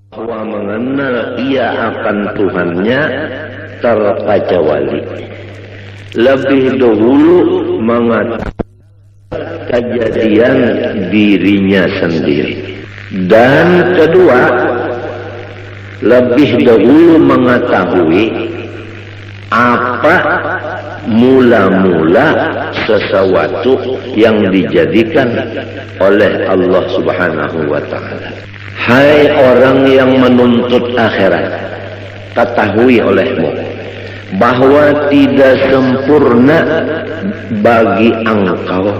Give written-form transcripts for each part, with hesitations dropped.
bahwa mengenal ia akan Tuhannya terkecuali. Lebih dahulu mengatakan kejadian dirinya sendiri, dan kedua lebih dahulu mengetahui apa mula-mula sesuatu yang dijadikan oleh Allah Subhanahu wa ta'ala. Hai orang yang menuntut akhirat, ketahui olehmu bahwa tidak sempurna bagi engkau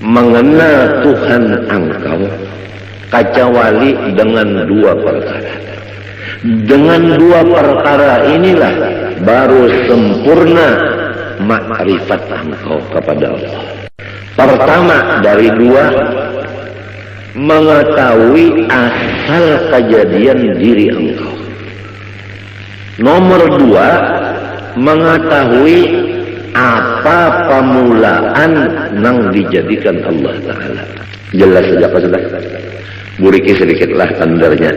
mengenal Tuhan engkau kecuali dengan dua perkara. Dengan dua perkara inilah baru sempurna makrifat engkau kepada Allah. Pertama dari dua, mengetahui asal kejadian diri engkau. Nomor dua, mengetahui apa pemulaan yang dijadikan Allah Ta'ala. Jelas saja apa sudah? Buriki sedikitlah tandarnya.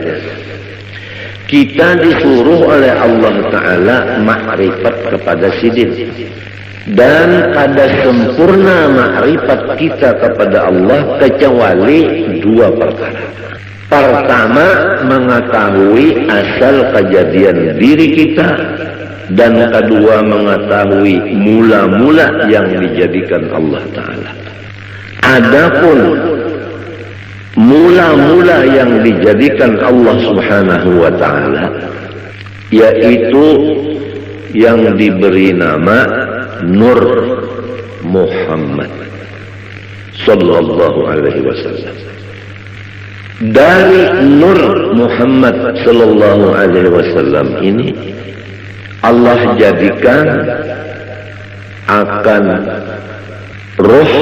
Kita disuruh oleh Allah Ta'ala makrifat kepada sidin, dan pada sempurna makrifat kita kepada Allah kecuali dua perkara. Pertama, mengetahui asal kejadian diri kita, dan kedua mengetahui mula-mula yang dijadikan Allah Ta'ala. Adapun mula-mula yang dijadikan Allah Subhanahu wa ta'ala, yaitu yang diberi nama Nur Muhammad sallallahu alaihi wasallam. Dari Nur Muhammad sallallahu alaihi wasallam ini Allah jadikan akan roh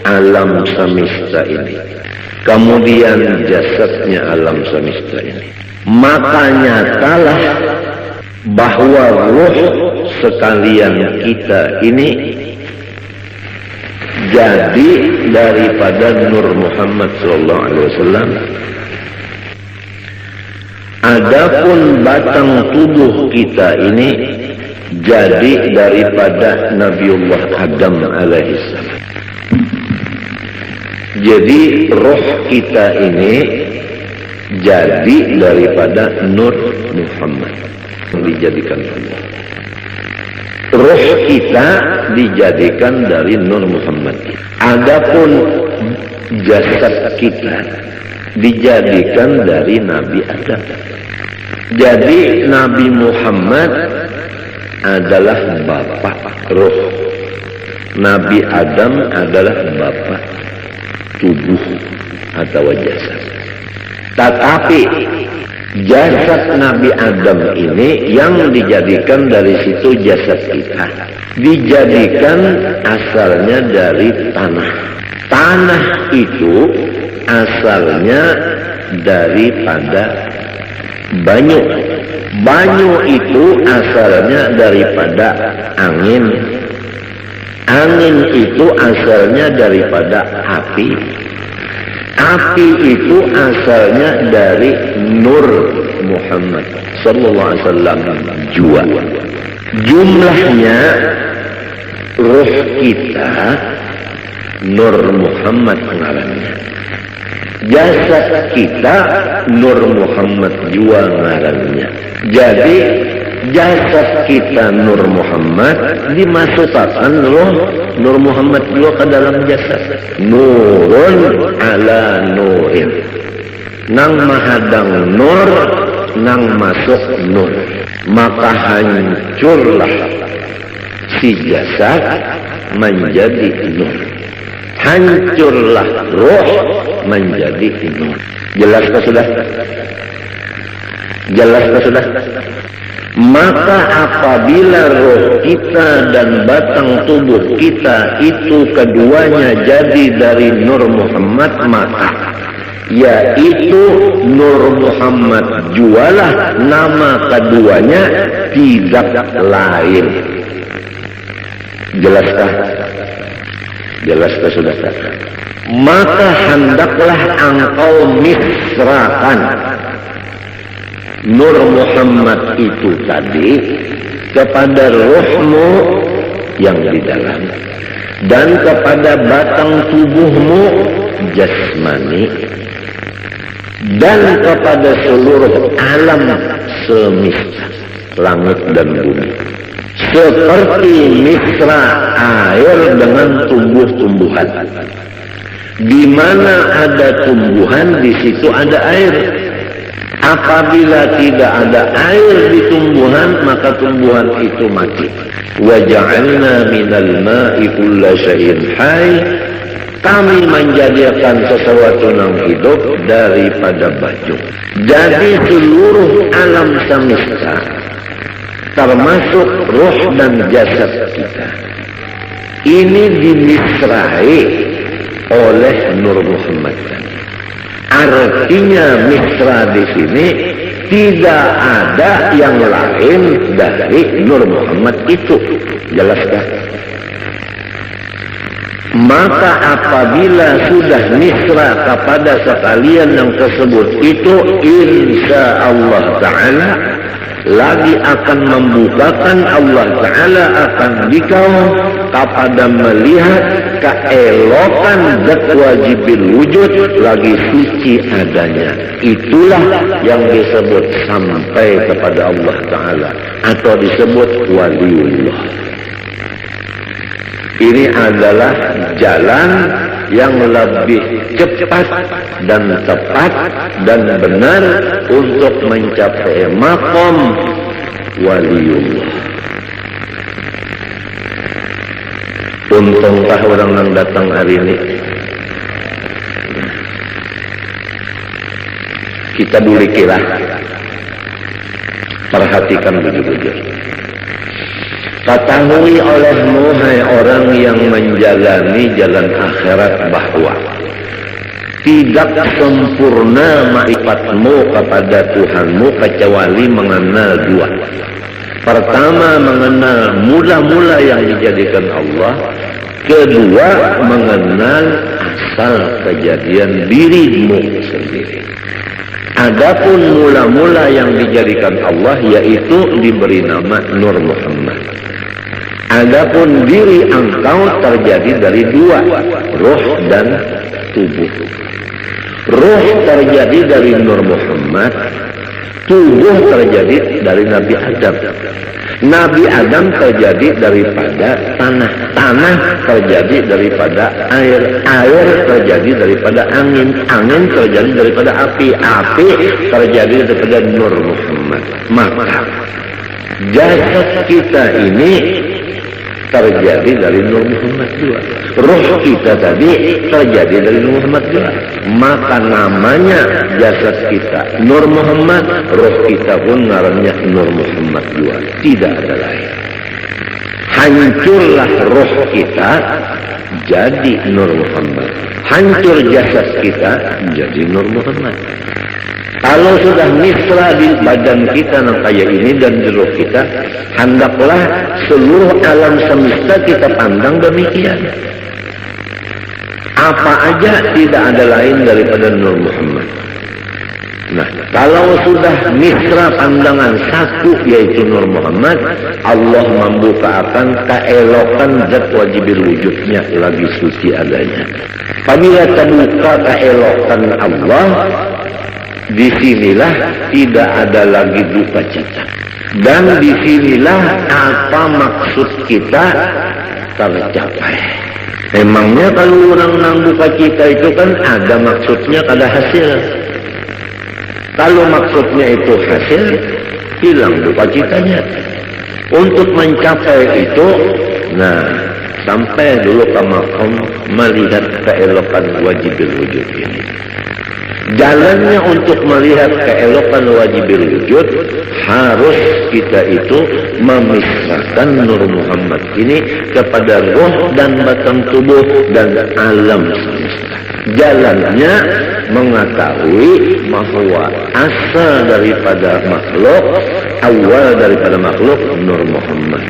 alam semesta ini, kemudian jasadnya alam semesta ini. Maka nyatalah bahwa roh sekalian kita ini jadi daripada Nur Muhammad sallallahu alaihi wasallam. Adapun batang tubuh kita ini jadi daripada Nabiullah Adam alaihissalam. Jadi roh kita ini jadi daripada Nur Muhammad yang dijadikan Allah. Roh kita dijadikan dari Nur Muhammad. Adapun jasad kita dijadikan dari Nabi Adam. Jadi Nabi Muhammad adalah bapak roh, Nabi Adam adalah bapak tubuh atau jasad. Tetapi jasad Nabi Adam ini yang dijadikan dari situ jasad kita, dijadikan asalnya dari tanah. Tanah itu asalnya daripada banyu. Banyu itu asalnya daripada angin. Angin itu asalnya daripada api. Api itu asalnya dari Nur Muhammad sallallahu alaihi wasallam jua. Jumlahnya roh kita Nur Muhammad ngarannya. Jasad kita Nur Muhammad jua ngarannya. Jadi jasad kita Nur Muhammad dimasukkan roh Nur Muhammad juga ke dalam jasad. Nurun ala nurin, nang mahadang nur, nang masuk nur. Maka hancurlah si jasad menjadi nur, hancurlah roh menjadi nur. Jelaskah sudah? Jelaskah sudah? Maka apabila roh kita dan batang tubuh kita itu keduanya jadi dari Nur Muhammad, maka yaitu Nur Muhammad jualah nama keduanya, tidak lain. Jelaskah? Jelaskah saudara? Maka hendaklah engkau misrakan Nur Muhammad itu tadi kepada ruhmu yang di dalam dan kepada batang tubuhmu jasmani dan kepada seluruh alam semesta langit dan bumi, seperti misra air dengan tumbuh-tumbuhan. Di mana ada tumbuhan, di situ ada air. Apabila tidak ada air di tumbuhan, maka tumbuhan itu mati. Wa ja'alna minal ma'i kulla syai'in hayy. Kami menjadikan sesuatu yang hidup daripada baju. Jadi seluruh alam semesta, termasuk roh dan jasad kita, ini dimisrai oleh Nur Muhammad. Artinya misra di sini tidak ada yang lain dari Nur Muhammad itu. Jelaskah? Maka apabila sudah misra kepada sekalian yang tersebut itu, insya Allah Ta'ala lagi akan membukakan, Allah Ta'ala akan dikau kepada melihat keelokan zat wajibil wujud lagi suci adanya. Itulah yang disebut sampai kepada Allah Ta'ala atau disebut waliullah. Ini adalah jalan yang lebih cepat dan tepat dan benar untuk mencapai maqam waliullah. Untungkah orang yang datang hari ini? Kita boleh kira, perhatikan betul-betul. Ketahui olehmu, hai orang yang menjalani jalan akhirat, bahwa tidak sempurna ma'rifatmu kepada Tuhanmu kecuali mengenal dua. Pertama, mengenal mula-mula yang dijadikan Allah. Kedua, mengenal asal kejadian dirimu sendiri. Adapun mula-mula yang dijadikan Allah, yaitu diberi nama Nur Muhammad. Adapun diri engkau terjadi dari dua, roh dan tubuh. Roh terjadi dari Nur Muhammad, tubuh terjadi dari Nabi Adam. Nabi Adam terjadi daripada tanah, tanah terjadi daripada air, air terjadi daripada angin, angin terjadi daripada api, api terjadi daripada Nur Muhammad. Maka jasad kita ini terjadi dari Nur Muhammad juga. Roh kita tadi terjadi dari Nur Muhammad juga. Maka namanya jasad kita Nur Muhammad, roh kita pun namanya Nur Muhammad juga. Tidak ada lain. Hancurlah roh kita jadi Nur Muhammad. Hancur jasad kita jadi Nur Muhammad. Kalau sudah misra di badan kita yang kayak ini dan di roh kita, hendaklah seluruh alam semesta kita pandang demikian. Apa aja tidak ada lain daripada Nur Muhammad. Nah, kalau sudah misra pandangan satu yaitu Nur Muhammad, Allah membukakan keelokan zat wajibil wujudnya lagi suci adanya. Apabila terbuka keelokan Allah, disinilah tidak ada lagi duka cita. Dan disinilah apa maksud kita tercapai. Memangnya kalau orang nang duka cita itu kan ada maksudnya, ada hasil. Kalau maksudnya itu hasil, hilang duka citanya. Untuk mencapai itu, nah, sampai dulu ke maqam melihat keelokan wajibil wujud ini. Jalannya untuk melihat keelokan wajibil wujud, harus kita itu memisahkan Nur Muhammad ini kepada roh dan batang tubuh dan alam semesta. Jalannya mengetahui bahwa asal daripada makhluk, awal daripada makhluk Nur Muhammad.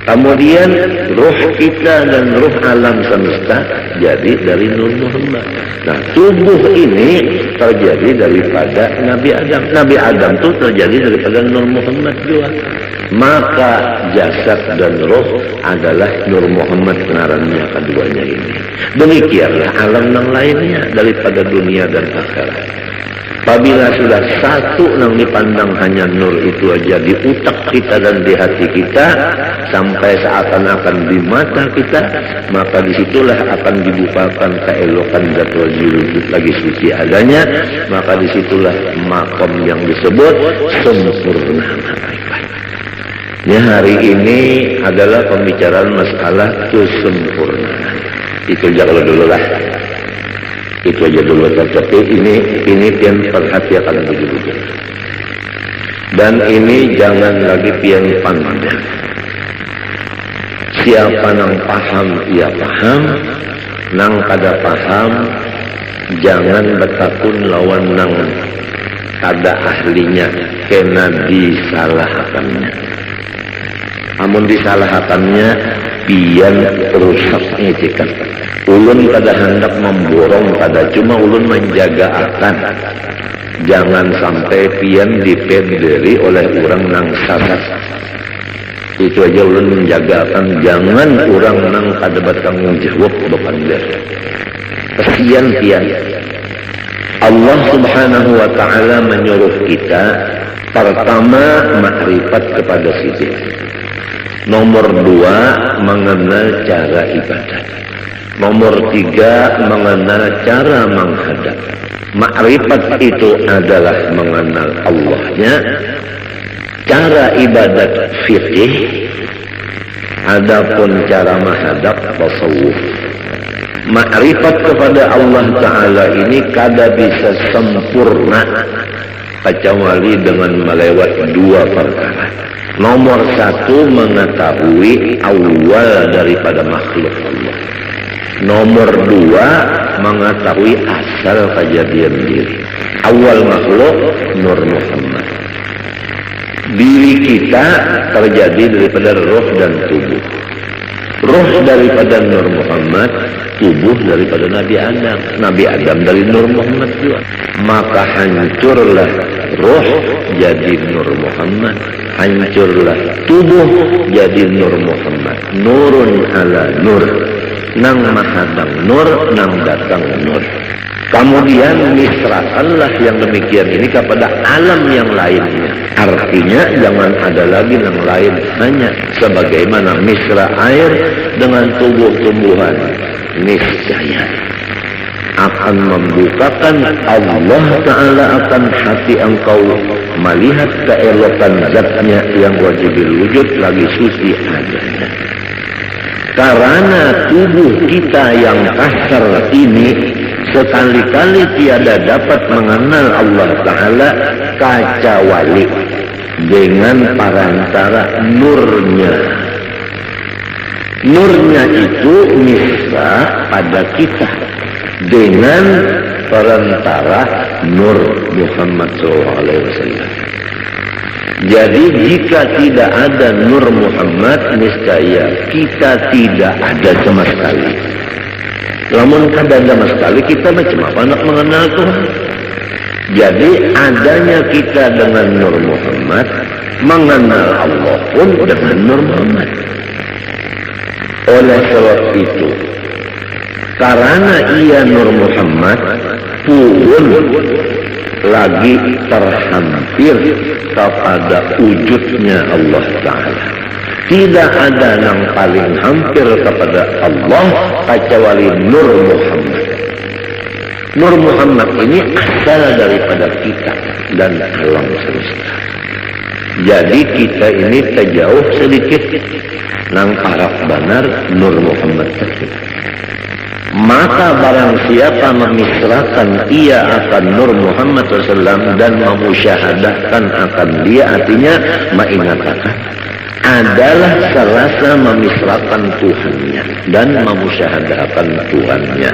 Kemudian ruh kita dan ruh alam semesta jadi dari Nur Muhammad. Nah, tubuh ini terjadi daripada Nabi Adam. Nabi Adam itu terjadi daripada Nur Muhammad juga. Maka jasad dan ruh adalah Nur Muhammad ngarannya keduanya ini. Demikianlah alam yang lainnya daripada dunia dan akhirat. Apabila sudah satu yang dipandang hanya nur itu aja di utak kita dan di hati kita, sampai seakan-akan di mata kita, maka disitulah akan dibukakan keelokan zat wajib lagi suci adanya, maka disitulah makom yang disebut sempurna ma'rifat. Ya, hari ini adalah pembicaraan masalah kesempurnaan. Itu jangan dulu lah. Itu aja dulu, tapi ini pian perhatikan begitu. Dan ini jangan lagi pian pandang. Siapa nang paham ia paham, nang kada paham jangan bertakun lawan nang kada ahlinya, kena disalahkannya. Amun disalahkannya pian rusaknya cikan. Ulun kada hendak memborong, kada cuma ulun menjaga akan jangan sampai pian dipederi oleh orang nang sasat. Itu aja ulun menjaga akan jangan orang nang kada bertanggung jawab bepander. Kesian pian. Allah Subhanahu wa taala menyuruh kita pertama makrifat kepada sisi. Nomor 2 mengenal cara ibadah. Nomor 3 mengenal cara menghadap. Makrifat itu adalah mengenal Allahnya. Cara ibadat fikih. Adapun cara menghadap tasawuf. Makrifat kepada Allah Ta'ala ini kada bisa sempurna kecuali dengan melewati 2 perkara. Nomor 1 mengetahui awal daripada makhluk Allah. Nomor 2 mengetahui asal kejadian diri. Awal makhluk Nur Muhammad. Diri kita terjadi daripada roh dan tubuh. Roh daripada Nur Muhammad, tubuh daripada Nabi Adam. Nabi Adam dari Nur Muhammad juga. Maka hancurlah roh jadi Nur Muhammad. Hancurlah tubuh jadi Nur Muhammad. Nurun ala nur. Nang mahadang nur, nang datang nur. Kemudian misrakanlah yang demikian ini kepada alam yang lainnya. Artinya jangan ada lagi yang lain, hanya sebagaimana misra air dengan tumbuh-tumbuhan. Niscaya akan membukakan Allah Ta'ala akan hati engkau melihat keelokan zatnya yang wajibul wujud lagi suci adanya. Karena tubuh kita yang kasar ini sekali-kali tiada dapat mengenal Allah Ta'ala kecuali dengan perantara nurnya. Nurnya itu misra pada kita dengan perantara Nur Muhammad SAW. Jadi jika tidak ada Nur Muhammad, niscaya kita tidak ada sama sekali. Namun kada sama sekali, kita macam apa nak mengenal Tuhan? Jadi adanya kita dengan Nur Muhammad, mengenal Allah pun dengan Nur Muhammad. Oleh sebab itu, karena ia Nur Muhammad pun lagi terhampir kepada wujudnya Allah Ta'ala. Tidak ada yang paling hampir kepada Allah kecuali Nur Muhammad. Nur Muhammad ini asal daripada kita dan alam semesta. Jadi kita ini terjauh sedikit nang harap benar Nur Muhammad tersebut. Maka barang siapa memisrakan ia akan Nur Muhammad SAW dan memusyahadahkan akan dia, artinya mengatakan adalah serasa memisrakan Tuhannya dan memusyahadahkan Tuhannya.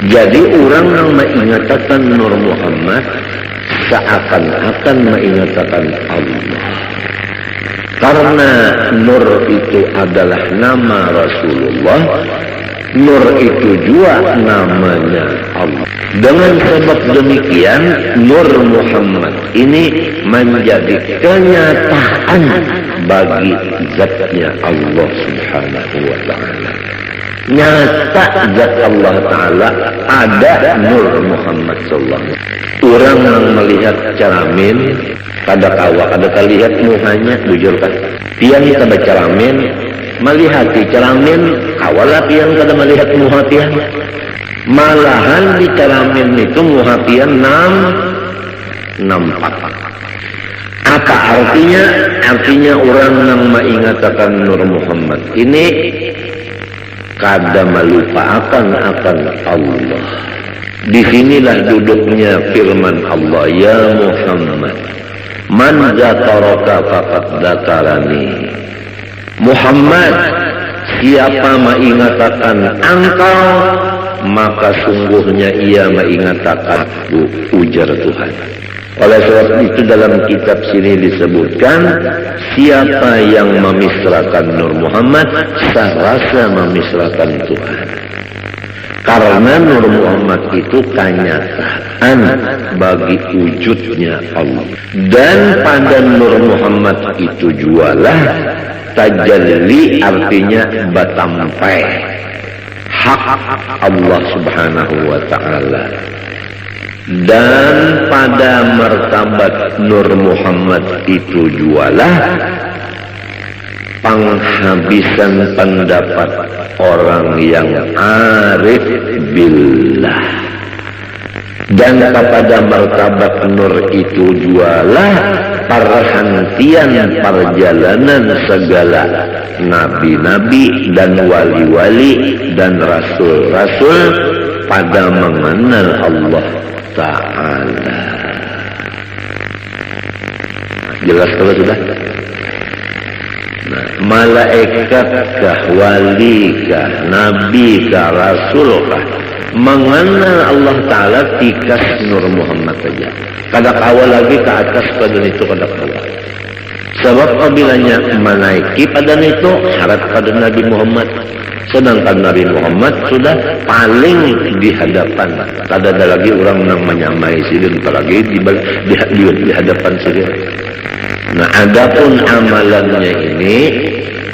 Jadi orang yang mengatakan Nur Muhammad seakan-akan mengatakan Allah. Karena Nur itu adalah nama Rasulullah, Nur itu juga namanya Allah. Dengan sebab demikian, Nur Muhammad ini menjadi kenyataan bagi zatnya Allah Subhanahu wa ta'ala. Nyata zat Allah Ta'ala ada Nur Muhammad sallallahu alaihi wasallam. Orang yang melihat cermin kada kawa, kada lihat muhanya, bujur kan? Pian kada cermin, melihat di cermin, kawalah pian kada melihat muha pian. Malahan di cermin itu muha pian nampak. Apa artinya? Artinya orang yang mengingatkan Nur Muhammad ini kada melupakan akan Allah. Disinilah duduknya firman Allah, ya Muhammad, man zakaraka faqad zakarani. Muhammad, siapa mengingatkan engkau, maka sungguhnya ia mengingatkan aku, ujar Tuhan. Oleh sebab itu dalam kitab sini disebutkan, siapa yang memisrakan Nur Muhammad, serasa memisrakan Tuhan. Karena Nur Muhammad itu kenyataan bagi wujudnya Allah. Dan pada Nur Muhammad itu jualah tajalli, artinya batampai hak Allah Subhanahu wa ta'ala. Dan pada martabat Nur Muhammad itu jualah penghabisan pendapat orang yang arif billah. Dan kepada martabat Nur itu jualah perhentian perjalanan segala nabi-nabi dan wali-wali dan rasul-rasul pada mengenal Allah Ta'ala. Jelas kalau sudah? Nah, malaikatkah, walikah, nabikah, rasulkah, mengenal Allah Ta'ala tikas Nur Muhammad saja. Kada kawa lagi ke atas pada itu, kada kawa. Sebab apabila menaiki pada itu syarat pada Nabi Muhammad. Sedangkan Nabi Muhammad sudah paling di hadapan. Kada ada lagi orang yang menyamai sidin, apalagi di hadapan sidin. Nah, adapun amalannya ini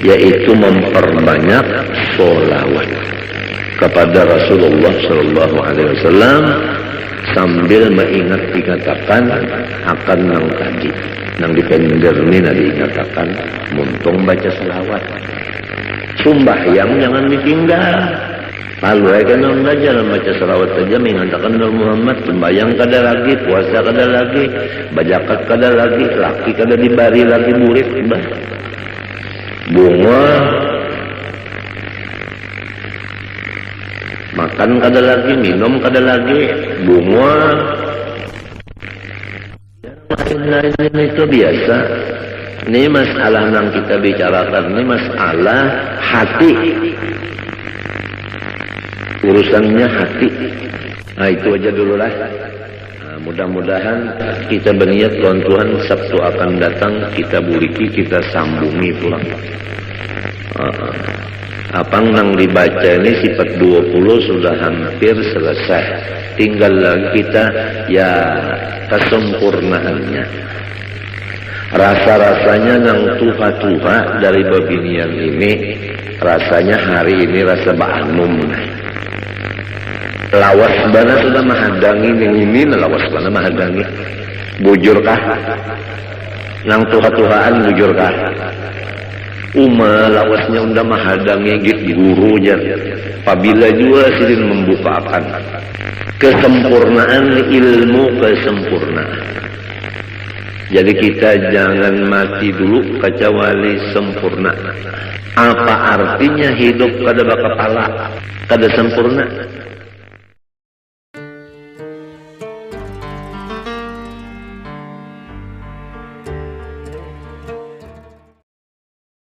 yaitu memperbanyak sholawat kepada Rasulullah Sallallahu Alaihi Wasallam sambil mengingat dikatakan akan nang tadi nang dipender ini diingatakan muntung baca selawat. Sumbahyang jangan ditinggal. Lalu aja nang belajar baca selawat saja mengatakan Nur Muhammad. Sembahyang kada lagi, puasa kada lagi, bajakat kada lagi, laki kada dibari lagi murid, bunga makan kada lagi, minum kada lagi, bunga lain-lain itu biasa. Ini masalah yang kita bicarakan, ini masalah hati, urusannya hati. Nah itu aja dulu lah. Nah, mudah-mudahan kita berniat Tuhan Sabtu akan datang kita buriki, kita sambungi pulang. Apang nang dibaca ini sifat 20 sudah hampir selesai. Tinggal lagi kita ya kesempurnaannya. Rasa-rasanya nang tuha-tuha dari babinian ini, rasanya hari ini rasa ba'anum. Lawas bana sudah mahadangi yang ini, lawas bana mahadangi. Bujurkah? Nang tuha-tuhaan bujurkah? Lawasnya udah mahadangi gitu gurunya. Apabila juga sidin membukakan kesempurnaan ilmu, kesempurnaan. Jadi kita jangan mati dulu kecuali sempurna. Apa artinya hidup kada bakapala, kada sempurna?